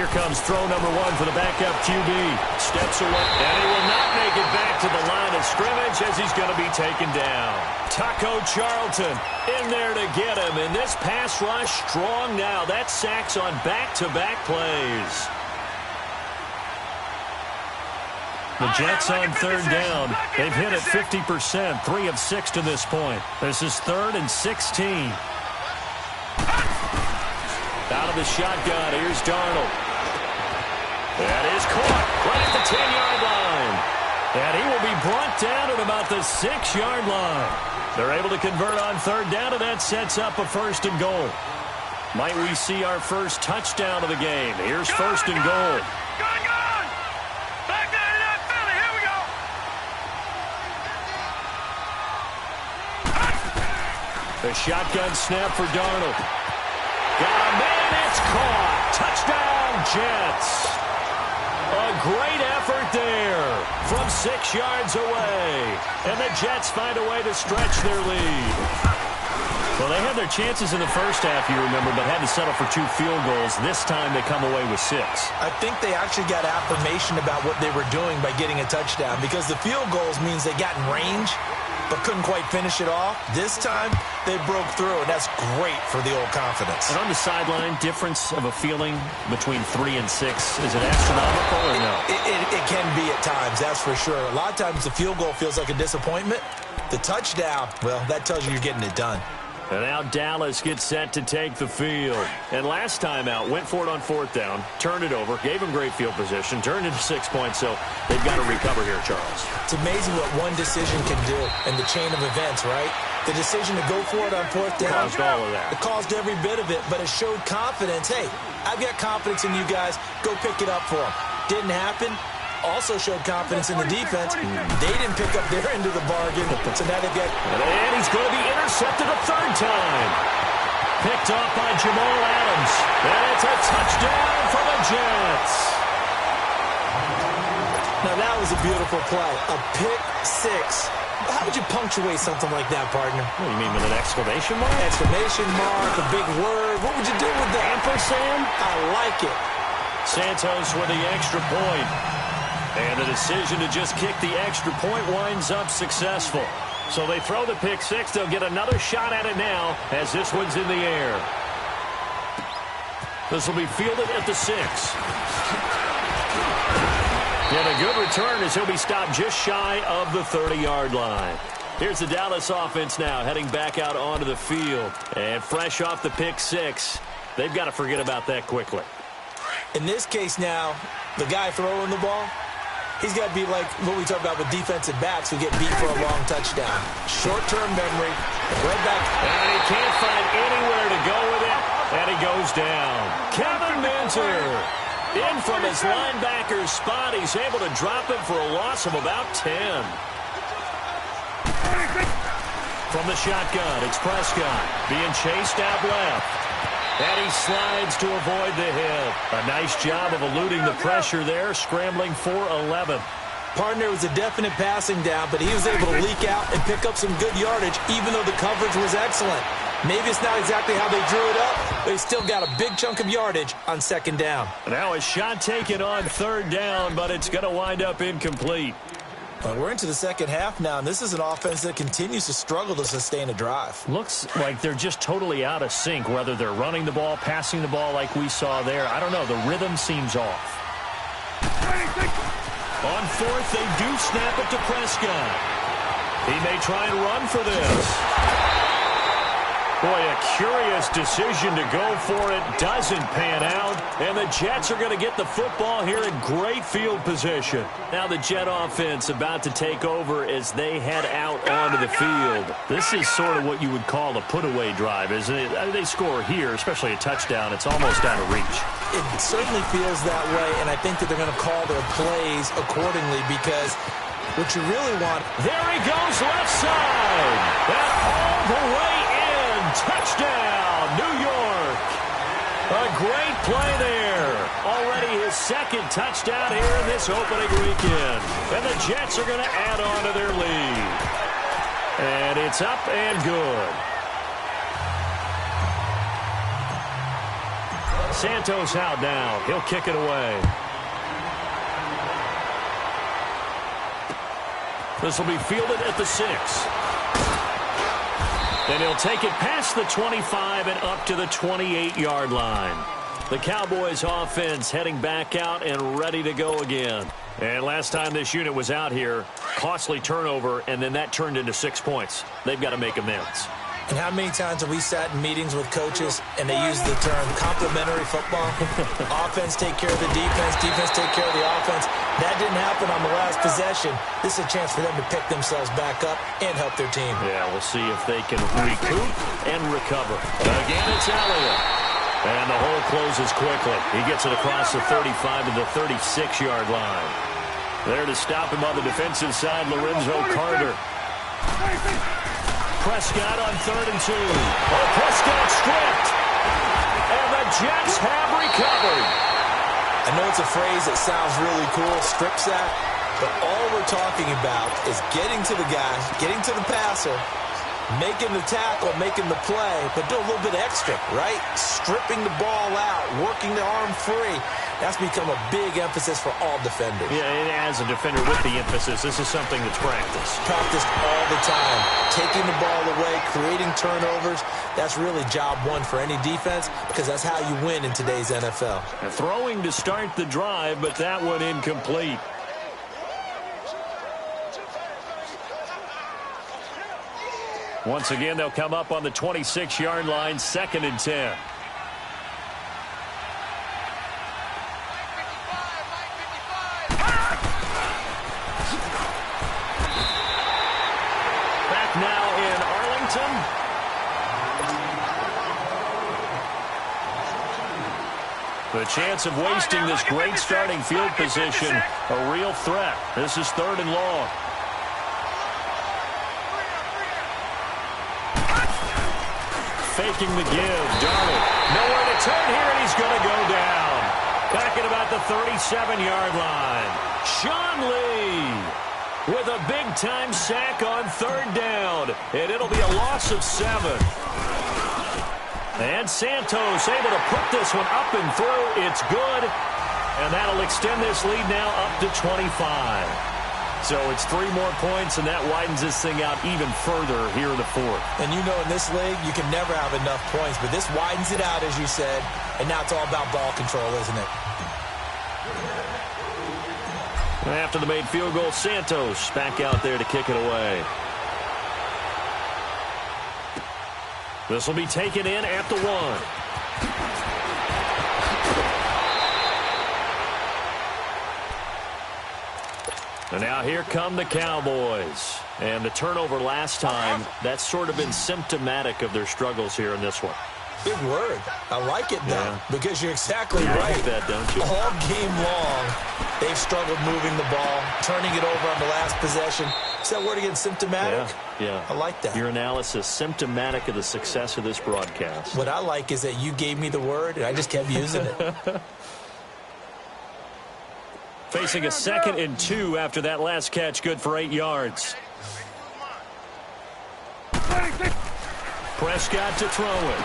Here comes throw number one for the backup QB. Steps away, and he will not make it back to the line of scrimmage as he's going to be taken down. Taco Charlton in there to get him, and this pass rush strong now. That's sacks on back-to-back plays. The Jets on third down. They've hit it 50%, 3 of 6 to this point. This is 3rd and 16. Out of the shotgun, here's Darnold. That is caught right at the 10-yard line. And he will be brought down at about the 6-yard line. They're able to convert on third down, and that sets up a 1st and goal. Might we see our first touchdown of the game? Here's 1st and goal. Back there to that Philly. Here we go. The shotgun snap for Darnold. Got a man, it's caught. Touchdown, Jets. A great effort there from 6 yards away. And the Jets find a way to stretch their lead. Well, they had their chances in the first half, you remember, but had to settle for 2 field goals. This time they come away with 6. I think they actually got affirmation about what they were doing by getting a touchdown, because the field goals means they got in range but couldn't quite finish it off. This time, they broke through, and that's great for the old confidence. And on the sideline, difference of a feeling between 3 and 6, is it astronomical or no? It can be at times, that's for sure. A lot of times the field goal feels like a disappointment. The touchdown, well, that tells you you're getting it done. And now Dallas gets set to take the field. And last time out, went for it on 4th down, turned it over, gave him great field position, turned into 6 points, so they've got to recover here, Charles. It's amazing what one decision can do in the chain of events, right? The decision to go for it on 4th down. Caused all of that. It caused every bit of it, but it showed confidence. Hey, I've got confidence in you guys. Go pick it up for them. Didn't happen. Also showed confidence in the defense. They didn't pick up their end of the bargain, so now they've got... And he's going to be intercepted a 3rd time. Picked off by Jamal Adams. And it's a touchdown for the Jets. Now that was a beautiful play. A pick 6. How would you punctuate something like that, partner? What do you mean, with an exclamation mark? Exclamation mark, a big word. What would you do with that? Ampersand? I like it. Santos with the extra point. And the decision to just kick the extra point winds up successful. So they throw the pick 6. They'll get another shot at it now as this one's in the air. This will be fielded at the 6. And a good return as he'll be stopped just shy of the 30-yard line. Here's the Dallas offense now heading back out onto the field. And fresh off the pick 6, they've got to forget about that quickly. In this case now, the guy throwing the ball, he's got to be like what we talk about with defensive backs who get beat for a long touchdown. Short-term memory, right back. And he can't find anywhere to go with it, and he goes down. Kevin Minter in from his linebacker's spot. He's able to drop him for a loss of about 10. From the shotgun, it's Prescott being chased out left. And he slides to avoid the hit. A nice job of eluding the pressure there, scrambling for 11. Partner, was a definite passing down, but he was able to leak out and pick up some good yardage, even though the coverage was excellent. Maybe it's not exactly how they drew it up, but he still got a big chunk of yardage on 2nd down. Now a shot taken on 3rd down, but it's going to wind up incomplete. We're into the 2nd half now, and this is an offense that continues to struggle to sustain a drive. Looks like they're just totally out of sync, whether they're running the ball, passing the ball like we saw there. I don't know. The rhythm seems off. On 4th, they do snap it to Prescott. He may try and run for this. Boy, a curious decision to go for it. Doesn't pan out. And the Jets are going to get the football here in great field position. Now the Jet offense about to take over as they head out onto the field. This is sort of what you would call a put-away drive, isn't it? They score here, especially a touchdown. It's almost out of reach. It certainly feels that way, and I think that they're going to call their plays accordingly because what you really want... There he goes left side. And all the way in. Touchdown, New York. A great play there. Already his 2nd touchdown here in this opening weekend. And the Jets are going to add on to their lead. And it's up and good. Santos out now. He'll kick it away. This will be fielded at the 6. And he'll take it past the 25 and up to the 28-yard line. The Cowboys offense heading back out and ready to go again. And last time this unit was out here, costly turnover, and then that turned into 6 points. They've got to make amends. And how many times have we sat in meetings with coaches and they use the term complementary football? Offense take care of the defense, defense take care of the offense. That didn't happen on the last possession. This is a chance for them to pick themselves back up and help their team. Yeah, we'll see if they can recoup and recover. Again, it's Elliott. And the hole closes quickly. He gets it across the 35 to the 36-yard line. There to stop him on the defensive side, Lorenzo Carter. Prescott on 3rd and 2. Oh, Prescott stripped. And the Jets have recovered. I know it's a phrase that sounds really cool, strip sack, but all we're talking about is getting to the guy, getting to the passer, making the tackle, making the play, but do a little bit extra, right? Stripping the ball out, working the arm free. That's become a big emphasis for all defenders. Yeah, and as a defender with the emphasis, this is something that's practiced. Practiced all the time. Taking the ball away, creating turnovers. That's really job one for any defense because that's how you win in today's NFL. And throwing to start the drive, but that one incomplete. Once again, they'll come up on the 26-yard line, 2nd and 10. Back now in Arlington. The chance of wasting this great starting field position, a real threat. This is 3rd and long. Faking the give. Darnold. Nowhere to turn here, and he's going to go down. Back at about the 37-yard line. Sean Lee with a big-time sack on 3rd down. And it'll be a loss of 7. And Santos able to put this one up and through. It's good. And that'll extend this lead now up to 25. So it's 3 more points, and that widens this thing out even further here in the 4th. And you know in this league, you can never have enough points, but this widens it out, as you said, and now it's all about ball control, isn't it? After the made field goal, Santos back out there to kick it away. This will be taken in at the 1. And now here come the Cowboys. And the turnover last time, that's sort of been symptomatic of their struggles here in this one. Big word. I like it, though, because you're exactly you right. like that, don't you? All game long, they've struggled moving the ball, turning it over on the last possession. Is that word again, symptomatic? Yeah. I like that. Your analysis, symptomatic of the success of this broadcast. What I like is that you gave me the word, and I just kept using it. Facing a 2nd and 2 after that last catch, good for 8 yards. Prescott to throw it.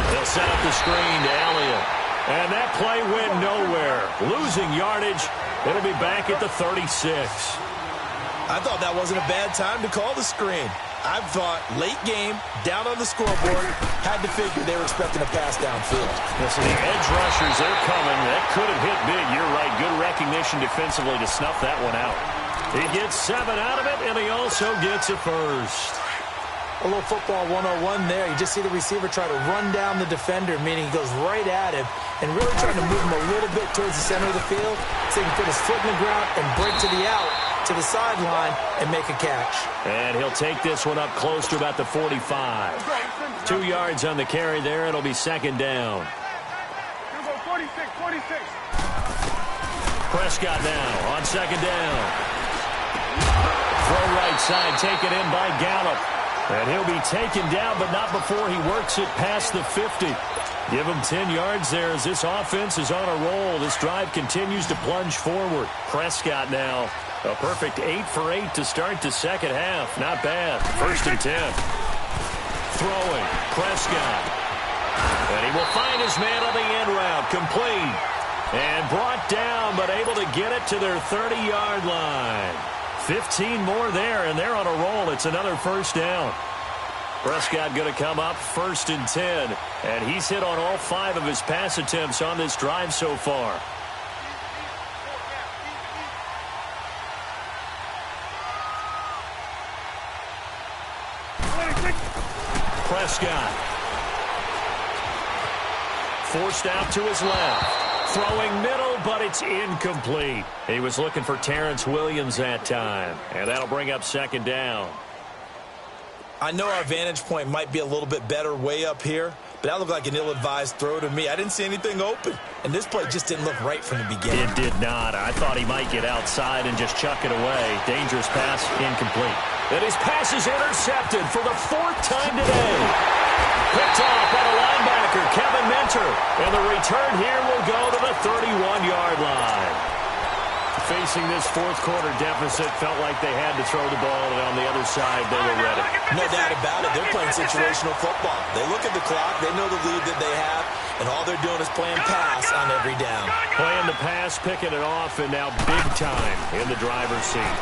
They'll set up the screen to Elliott. And that play went nowhere. Losing yardage. It'll be back at the 36. I thought that wasn't a bad time to call the screen. I thought late game, down on the scoreboard, had to figure they were expecting a pass downfield. So the edge rushers, they're coming. That could have hit big. You're right. Good recognition defensively to snuff that one out. He gets 7 out of it, and he also gets a first. A little football 101 there. You just see the receiver try to run down the defender, meaning he goes right at him and really trying to move him a little bit towards the center of the field so he can put his foot in the ground and break to the out, to the sideline, and make a catch. And he'll take this one up close to about the 45. 2 yards on the carry there. It'll be 2nd down. 46. Prescott now on 2nd down. Throw right side, taken in by Gallup. And he'll be taken down, but not before he works it past the 50. Give him 10 yards there as this offense is on a roll. This drive continues to plunge forward. Prescott now, a perfect 8 for 8 to start the second half. Not bad. 1st and 10. Throwing. Prescott. And he will find his man on the end route. Complete. And brought down, but able to get it to their 30-yard line. 15 more there, and they're on a roll. It's another first down. Prescott going to come up 1st and 10. And he's hit on all 5 of his pass attempts on this drive so far. Prescott. Forced out to his left. Throwing middle, but it's incomplete. He was looking for Terrence Williams that time. And that'll bring up 2nd down. I know our vantage point might be a little bit better way up here, but that looked like an ill-advised throw to me. I didn't see anything open, and this play just didn't look right from the beginning. It did not. I thought he might get outside and just chuck it away. Dangerous pass, incomplete. And his pass is intercepted for the 4th time today. Picked off by the linebacker, Kevin Minter. And the return here will go to the 31-yard line. Facing this 4th quarter deficit, felt like they had to throw the ball, and on the other side, they were ready. No doubt about it. They're playing situational football. They look at the clock. They know the lead that they have, and all they're doing is playing pass on every down. Playing the pass, picking it off, and now big time in the driver's seat.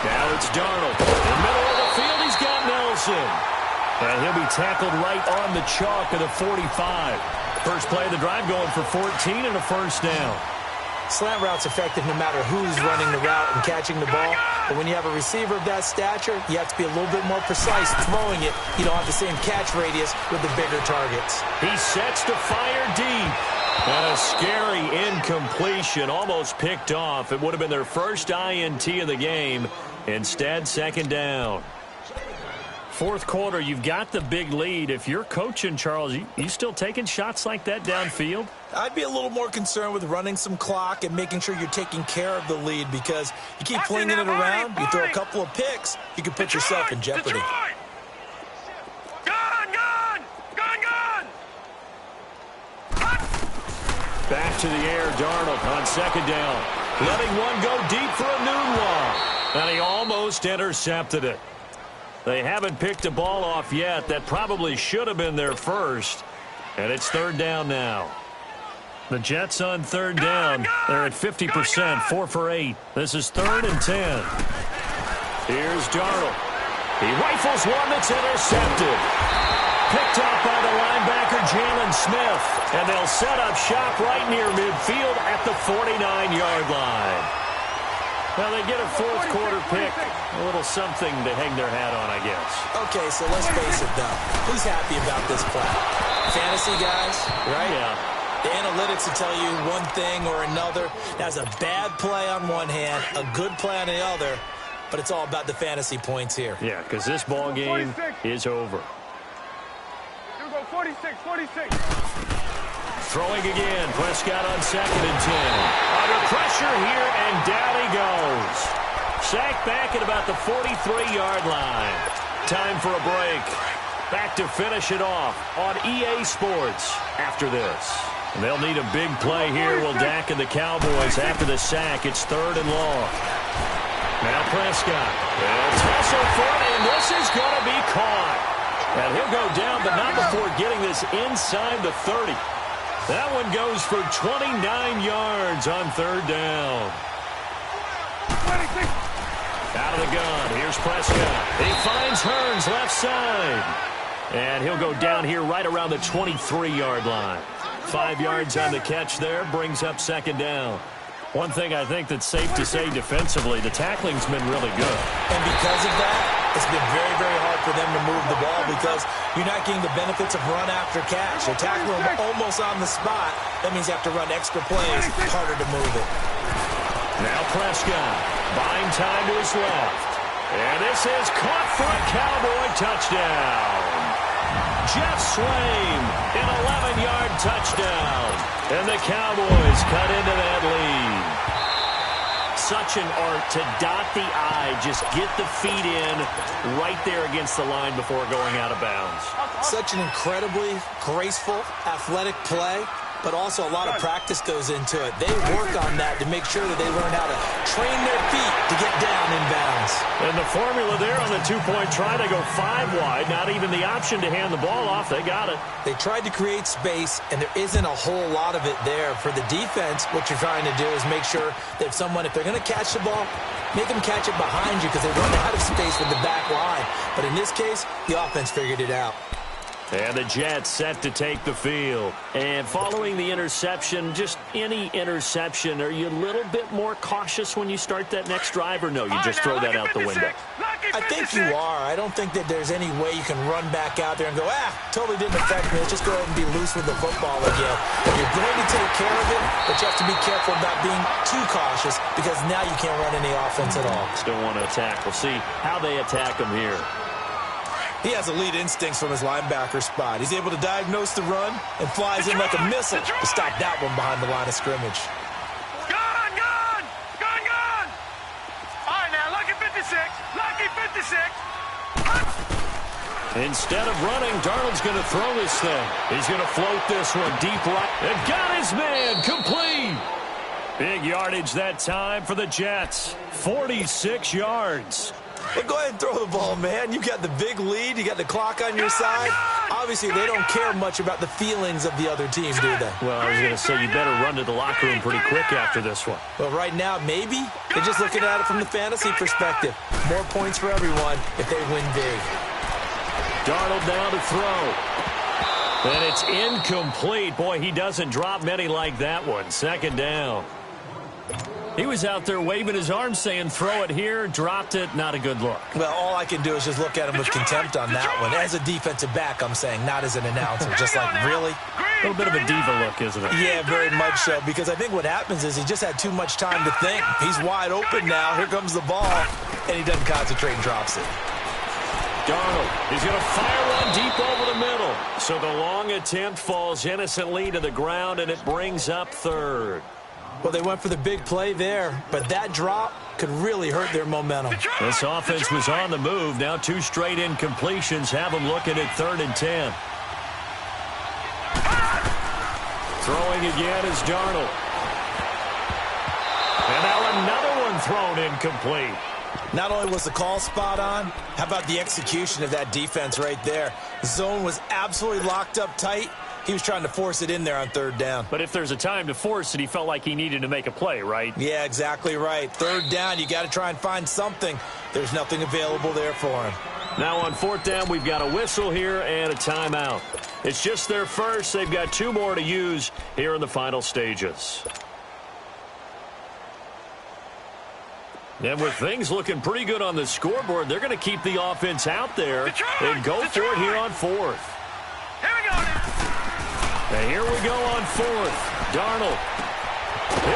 Now it's Darnold. In the middle of the field, he's got Nelson. And he'll be tackled right on the chalk of the 45. First play of the drive going for 14 and a first down. Slant route's effective no matter who's running the route and catching the ball. But when you have a receiver of that stature, you have to be a little bit more precise throwing it. You don't have the same catch radius with the bigger targets. He sets to fire deep. And a scary incompletion, almost picked off. It would have been their first INT of the game. Instead, 2nd down. 4th quarter, you've got the big lead. If you're coaching, Charles, you still taking shots like that downfield? I'd be a little more concerned with running some clock and making sure you're taking care of the lead, because you keep flinging it around, you throw a couple of picks, you can put yourself in jeopardy. Back to the air, Darnold on 2nd down. Letting one go deep for a noon wall. And he almost intercepted it. They haven't picked a ball off yet. That probably should have been their first. And it's 3rd down now. The Jets on 3rd down. They're at 50%, 4 for 8. This is 3rd and 10. Here's Darnold. He rifles one that's intercepted. Picked off by the linebacker, Jalen Smith. And they'll set up shop right near midfield at the 49-yard line. Well, they get a 4th quarter pick. A little something to hang their hat on, I guess. Okay, so let's face it, though. Who's happy about this play? Fantasy guys, right? Yeah. The analytics will tell you one thing or another. That's a bad play on one hand, a good play on the other, but it's all about the fantasy points here. Yeah, because this ball game is over. You go 46. Throwing again. Prescott on 2nd and 10. Under pressure here, and down he goes. Sacked back at about the 43-yard line. Time for a break. Back to finish it off on EA Sports after this. And they'll need a big play here. Will Dak and the Cowboys after the sack. It's 3rd and long. Now Prescott. They'll tussle for it, and this is going to be caught. And he'll go down, but not before getting this inside the 30. That one goes for 29 yards on 3rd down. 26. Out of the gun. Here's Prescott. He finds Hearns left side. And he'll go down here right around the 23-yard line. 5 yards on the catch there. Brings up 2nd down. One thing I think that's safe to say defensively, the tackling's been really good. And because of that, it's been very, very hard for them to move the ball because you're not getting the benefits of run after catch. They're tackling them almost on the spot. That means you have to run extra plays. Harder to move it. Now Prescott, buying time to his left. And this is caught for a Cowboy touchdown. Jeff Swaim, an 11-yard touchdown. And the Cowboys cut into that lead. Such an art to dot the I, just get the feet in right there against the line before going out of bounds. Such an incredibly graceful, athletic play. but also a lot of practice goes into it. They work on that to make sure that they learn how to train their feet to get down inbounds. And the formula there on the two-point try to go 5 wide. Not even the option to hand the ball off. They got it. They tried to create space, and there isn't a whole lot of it there. For the defense, what you're trying to do is make sure that if they're going to catch the ball, make them catch it behind you because they run out of space with the back line. But in this case, the offense figured it out. And the Jets set to take the field. And following the interception, just any interception, are you a little bit more cautious when you start that next drive, or no, you just throw that out the window? I think you are. I don't think that there's any way you can run back out there and go, totally didn't affect me. Let's just go ahead and be loose with the football again. You're going to take care of it, but you have to be careful about being too cautious because now you can't run any offense at all. Still want to attack. We'll see how they attack them here. He has elite instincts from his linebacker spot. He's able to diagnose the run and flies in like a missile to stop that one behind the line of scrimmage. Gone! All right, now, lucky 56. Lucky 56. Instead of running, Darnold's going to throw this thing. He's going to float this one deep right. And got his man complete. Big yardage that time for the Jets. 46 yards. Well, go ahead and throw the ball, man. You got the big lead. You got the clock on your side. Obviously, they don't care much about the feelings of the other team, do they? Well, I was going to say, you better run to the locker room pretty quick after this one. Well, right now, maybe. They're just looking at it from the fantasy perspective. More points for everyone if they win big. Darnold now to throw. And it's incomplete. Boy, he doesn't drop many like that one. Second down. He was out there waving his arms saying, throw it here, dropped it, not a good look. Well, all I can do is just look at him with contempt on that one. As a defensive back, I'm saying, not as an announcer. Just like, really? A little bit of a diva look, isn't it? Yeah, very much so, because I think what happens is he just had too much time to think. He's wide open now. Here comes the ball, and he doesn't concentrate and drops it. Darnold, he's going to fire one deep over the middle. So the long attempt falls innocently to the ground, and it brings up third. Well, they went for the big play there, but that drop could really hurt their momentum. This offense was on the move. Now 2 straight incompletions have them looking at 3rd and 10. Throwing again is Darnold. And now another one thrown incomplete. Not only was the call spot on, how about the execution of that defense right there? The zone was absolutely locked up tight. He was trying to force it in there on 3rd down. But if there's a time to force it, he felt like he needed to make a play, right? Yeah, exactly right. 3rd down, you got to try and find something. There's nothing available there for him. Now on 4th down, we've got a whistle here and a timeout. It's just their first. They've got 2 more to use here in the final stages. And with things looking pretty good on the scoreboard, they're going to keep the offense out there and go for it here on 4th. Here we go now. And here we go on 4th. Darnold.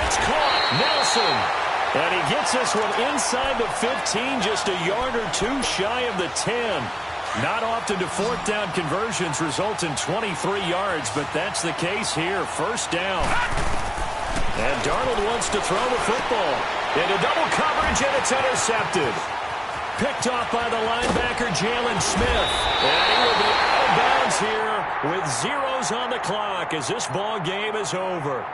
It's caught. Nelson. And he gets this one inside the 15, just a yard or 2 shy of the 10. Not often do 4th down conversions result in 23 yards, but that's the case here. 1st down. And Darnold wants to throw the football. Into double coverage, and it's intercepted. Picked off by the linebacker, Jalen Smith. And he will be out of bounds here with zeros on the clock as this ball game is over.